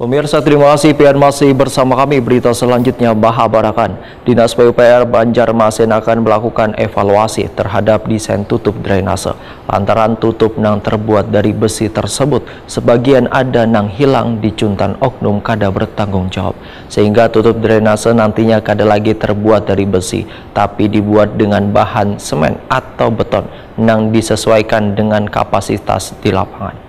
Pemirsa, terima kasih PN masih bersama kami. Berita selanjutnya, Bahabarakan. Dinas PUPR Banjarmasin akan melakukan evaluasi terhadap desain tutup drainase. Lantaran tutup nang terbuat dari besi tersebut, sebagian ada nang hilang di cuntan oknum kada bertanggung jawab. Sehingga tutup drainase nantinya kada lagi terbuat dari besi, tapi dibuat dengan bahan semen atau beton nang disesuaikan dengan kapasitas di lapangan.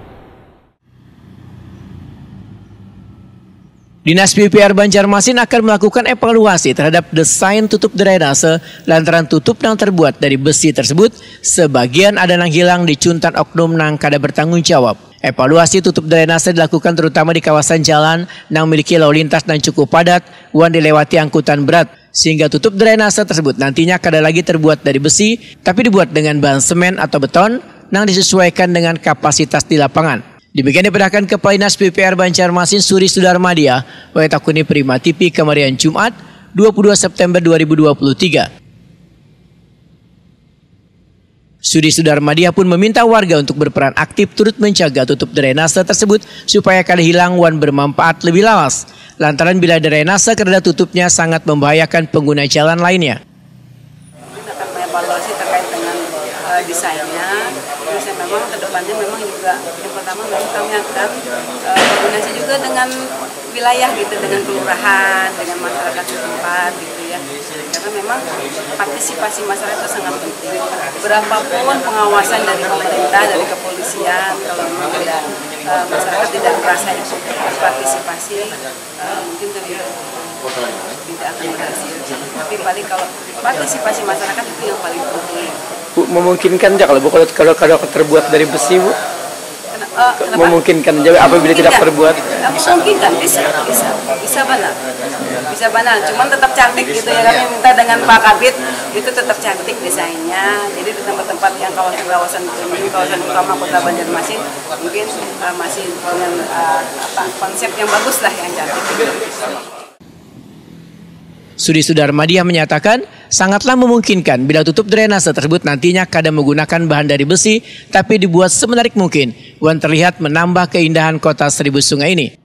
Dinas PUPR Banjarmasin akan melakukan evaluasi terhadap desain tutup drainase lantaran tutup yang terbuat dari besi tersebut sebagian ada nang hilang di cuntan oknum nang kada bertanggung jawab. Evaluasi tutup drainase dilakukan terutama di kawasan jalan nang memiliki lalu lintas dan cukup padat wan dilewati angkutan berat, sehingga tutup drainase tersebut nantinya kada lagi terbuat dari besi tapi dibuat dengan bahan semen atau beton nang disesuaikan dengan kapasitas di lapangan. Demikian diperintahkan Kepala Dinas PUPR Banjarmasin Suri Sudarmadia oleh Takuni Prima TV kemarin Jumat 22 September 2023. Suri Sudarmadia pun meminta warga untuk berperan aktif turut menjaga tutup drainase tersebut supaya kada hilang wan bermanfaat lebih lawas. Lantaran bila drainase karena tutupnya sangat membahayakan pengguna jalan lainnya. Kita akan mengevaluasi terkait dengan desainnya. Desain memang kedepannya memang juga yang pertama memang kami akan koordinasi juga dengan wilayah gitu, dengan kelurahan, dengan masyarakat setempat gitu ya. Karena memang partisipasi masyarakat itu sangat penting. Berapapun pengawasan dari pemerintah, dari kepolisian, kalau memang tidak masyarakat tidak merasa ikut berpartisipasi, mungkin tidak akan berhasil. Tapi paling kalau partisipasi masyarakat itu yang paling penting. Bu, memungkinkan aja kalau terbuat dari besi, Bu? Kenapa? Memungkinkan aja apabila tidak terbuat? Memungkinkan, bisa benar. Cuman tetap cantik gitu ya, kami minta dengan Pak Kabit itu tetap cantik desainnya. Jadi di tempat-tempat yang kawasan utama Kota Banjarmasin mungkin masih dengan konsep yang bagus lah, yang cantik. Suri Sudarmadia menyatakan sangatlah memungkinkan bila tutup drainase tersebut nantinya kada menggunakan bahan dari besi tapi dibuat semenarik mungkin wan terlihat menambah keindahan kota Seribu Sungai ini.